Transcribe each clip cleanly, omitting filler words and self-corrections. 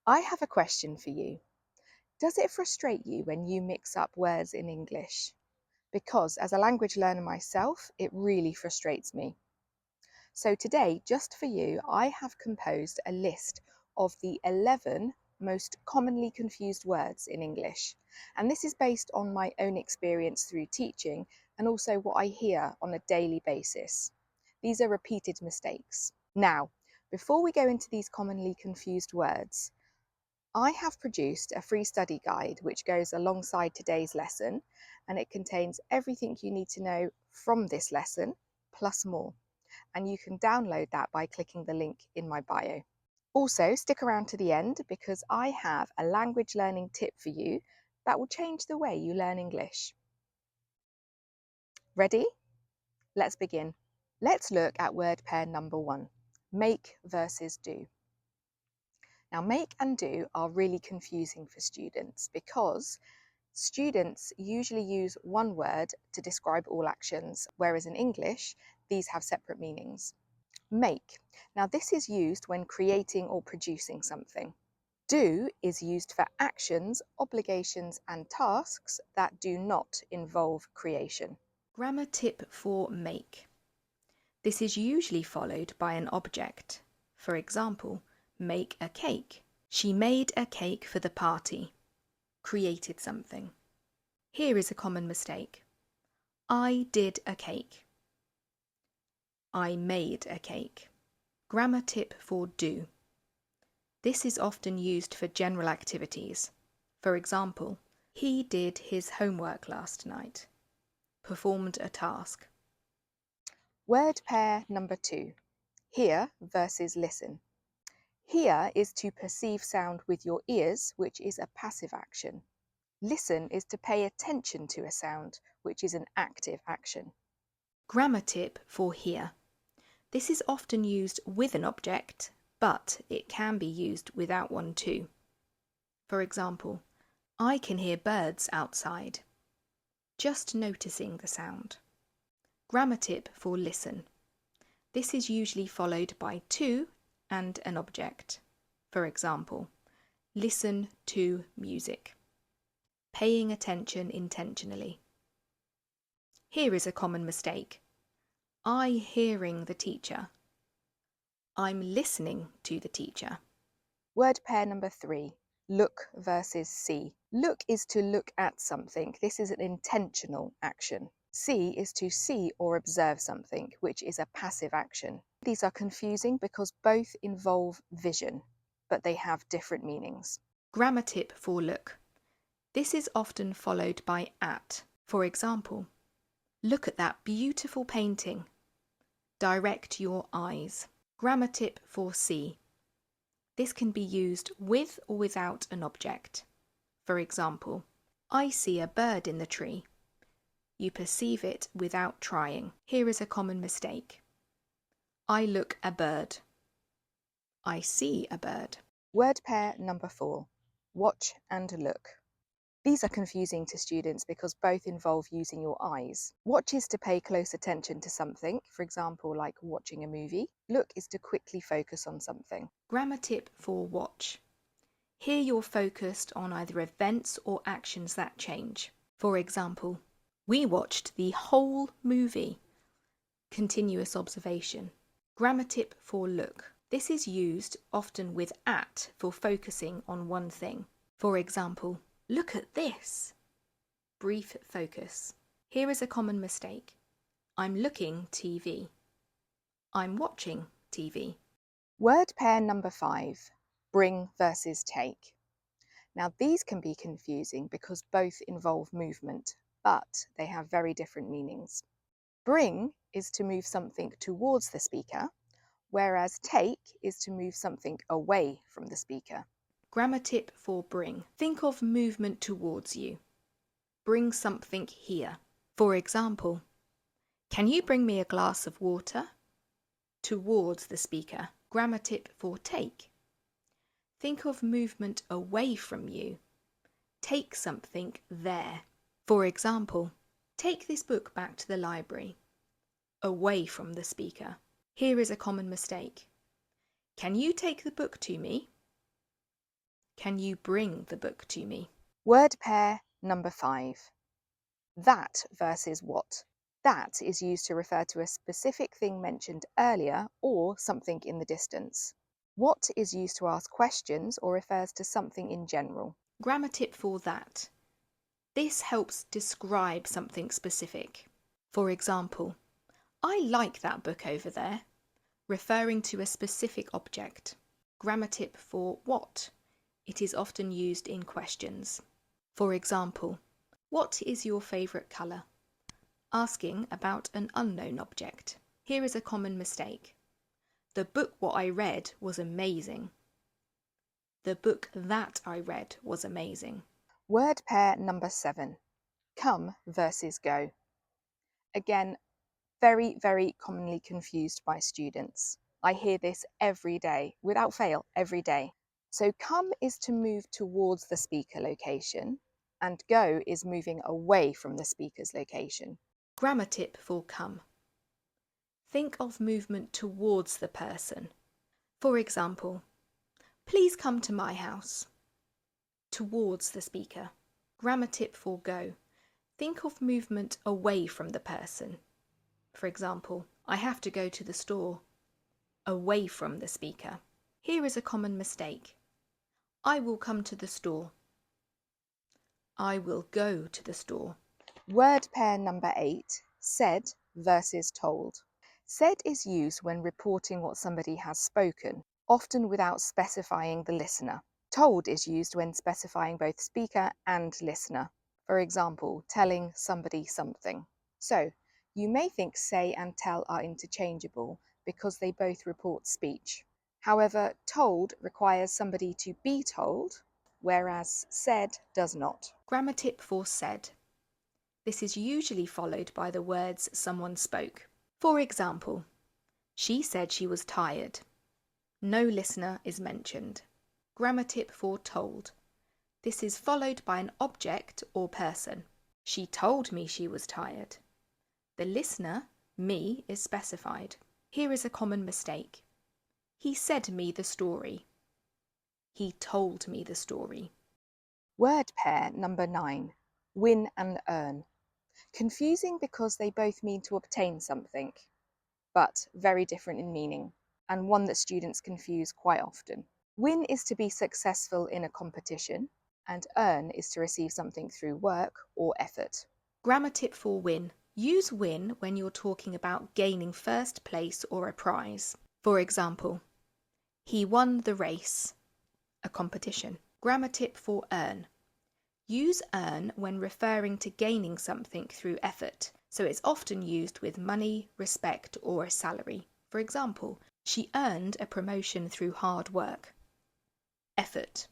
I have a question for you. Does it frustrate you when you mix up words in English? Because as a language learner myself, it really frustrates me. So today, just for you, I have composed a list of the 11 most commonly confused words in English. And this is based on my own experience through teaching and also what I hear on a daily basis. These are repeated mistakes. Now, before we go into these commonly confused words, I have produced a free study guide which goes alongside today's lesson, and it contains everything you need to know from this lesson, plus more. And you can download that by clicking the link in my bio. Also, stick around to the end because I have a language learning tip for you that will change the way you learn English. Ready? Let's begin. Let's look at word pair number 1, make versus do. Now, make and do are really confusing for students because students usually use one word to describe all actions, whereas in English, these have separate meanings. Make. Now, this is used when creating or producing something. Do is used for actions, obligations, and tasks that do not involve creation. Grammar tip for make. This is usually followed by an object. For example, make a cake. She made a cake for the party. Created something. Here is a common mistake. I did a cake. I made a cake. Grammar tip for do. This is often used for general activities. For example, he did his homework last night. Performed a task. Word pair number 2, hear versus listen. Hear is to perceive sound with your ears, which is a passive action. Listen is to pay attention to a sound, which is an active action. Grammar tip for hear. This is often used with an object, but it can be used without one too. For example, I can hear birds outside. Just noticing the sound. Grammar tip for listen. This is usually followed by to and an object. For example, listen to music. Paying attention intentionally. Here is a common mistake. I hearing the teacher. I'm listening to the teacher. Word pair number 3, look versus see. Look is to look at something. This is an intentional action. See is to see or observe something, which is a passive action. These are confusing because both involve vision, but they have different meanings. Grammar tip for look. This is often followed by at. For example, look at that beautiful painting. Direct your eyes. Grammar tip for see. This can be used with or without an object. For example, I see a bird in the tree. You perceive it without trying. Here is a common mistake. I look a bird. I see a bird. Word pair number 4, watch and look. These are confusing to students because both involve using your eyes. Watch is to pay close attention to something, for example, like watching a movie. Look is to quickly focus on something. Grammar tip for watch. Here you're focused on either events or actions that change. For example, we watched the whole movie. Continuous observation. Grammar tip for look. This is used often with at for focusing on one thing. For example, look at this. Brief focus. Here is a common mistake. I'm looking TV. I'm watching TV. Word pair number 5, bring versus take. Now these can be confusing because both involve movement, but they have very different meanings. Bring is to move something towards the speaker, whereas take is to move something away from the speaker. Grammar tip for bring. Think of movement towards you. Bring something here. For example, can you bring me a glass of water? Towards the speaker. Grammar tip for take. Think of movement away from you. Take something there. For example, take this book back to the library. Away from the speaker. Here is a common mistake. Can you take the book to me? Can you bring the book to me? Word pair number 5. That versus what. That is used to refer to a specific thing mentioned earlier or something in the distance. What is used to ask questions or refers to something in general. Grammar tip for that. This helps describe something specific. For example, I like that book over there, referring to a specific object. Grammar tip for what. It is often used in questions. For example, what is your favourite colour? Asking about an unknown object. Here is a common mistake. The book what I read was amazing. The book that I read was amazing. Word pair number 7. Come versus go. Again, very, very commonly confused by students. I hear this every day, without fail, every day. So come is to move towards the speaker location, and go is moving away from the speaker's location. Grammar tip for come. Think of movement towards the person. For example, please come to my house. Towards the speaker. Grammar tip for go. Think of movement away from the person. For example, I have to go to the store. Away from the speaker. Here is a common mistake. I will come to the store. I will go to the store. Word pair number 8. Said versus told. Said is used when reporting what somebody has spoken, often without specifying the listener. Told is used when specifying both speaker and listener. For example, telling somebody something. So, you may think say and tell are interchangeable because they both report speech. However, told requires somebody to be told, whereas said does not. Grammar tip for said. This is usually followed by the words someone spoke. For example, she said she was tired. No listener is mentioned. Grammar tip for told. This is followed by an object or person. She told me she was tired. The listener, me, is specified. Here is a common mistake. He said me the story. He told me the story. Word pair number 9. Win and earn. Confusing because they both mean to obtain something, but very different in meaning, and one that students confuse quite often. Win is to be successful in a competition, and earn is to receive something through work or effort. Grammar tip for win. Use win when you're talking about gaining first place or a prize. For example, he won the race, a competition. Grammar tip for earn. Use earn when referring to gaining something through effort, so it's often used with money, respect, or a salary. For example, she earned a promotion through hard work. Effort.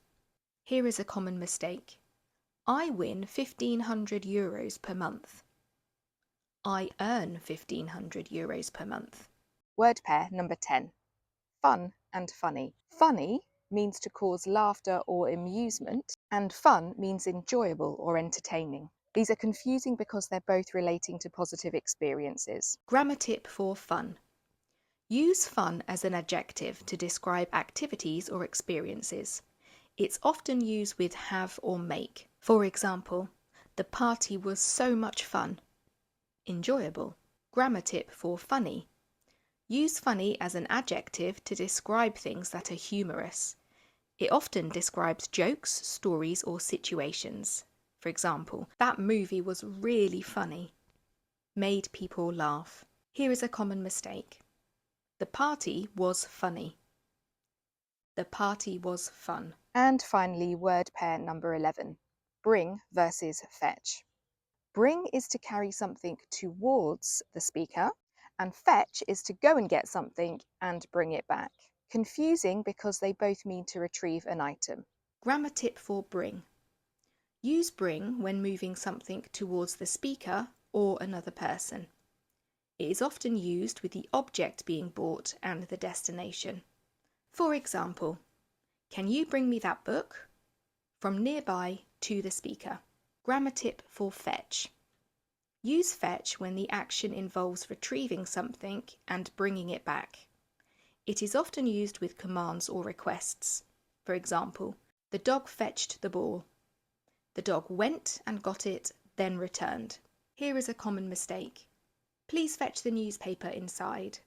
Here is a common mistake. I win €1,500 per month. I earn €1,500 per month. Word pair number 10. Fun and funny. Funny means to cause laughter or amusement, and fun means enjoyable or entertaining. These are confusing because they're both relating to positive experiences. Grammar tip for fun. Use fun as an adjective to describe activities or experiences. It's often used with have or make. For example, the party was so much fun. Enjoyable. Grammar tip for funny. Use funny as an adjective to describe things that are humorous. It often describes jokes, stories, or situations. For example, that movie was really funny. Made people laugh. Here is a common mistake. The party was funny. The party was fun. And finally, word pair number 11. Bring versus fetch. Bring is to carry something towards the speaker, and fetch is to go and get something and bring it back. Confusing because they both mean to retrieve an item. Grammar tip for bring. Use bring when moving something towards the speaker or another person. It is often used with the object being bought and the destination. For example, can you bring me that book? From nearby to the speaker. Grammar tip for fetch. Use fetch when the action involves retrieving something and bringing it back. It is often used with commands or requests. For example, The dog fetched the ball. The dog went and got it, then returned. Here is a common mistake. Please fetch the newspaper inside.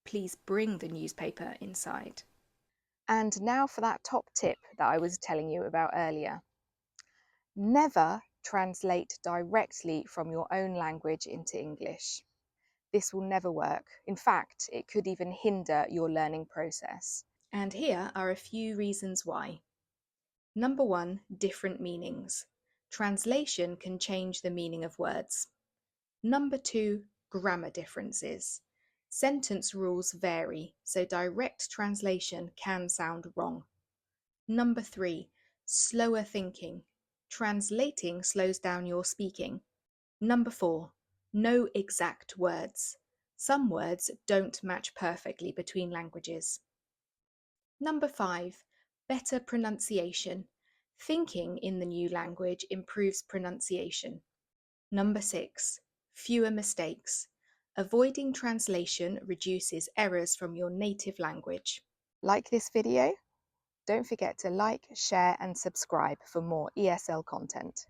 Please bring the newspaper inside. And now for that top tip that I was telling you about earlier. Never translate directly from your own language into English. This will never work. In fact, it could even hinder your learning process. And here are a few reasons why. Number 1, different meanings. Translation can change the meaning of words. Number 2, grammar differences. Sentence rules vary, so direct translation can sound wrong. Number 3, slower thinking. Translating slows down your speaking. Number 4, no exact words. Some words don't match perfectly between languages. Number 5, better pronunciation. Thinking in the new language improves pronunciation. Number 6, fewer mistakes. Avoiding translation reduces errors from your native language. Like this video? Don't forget to like, share and subscribe for more ESL content.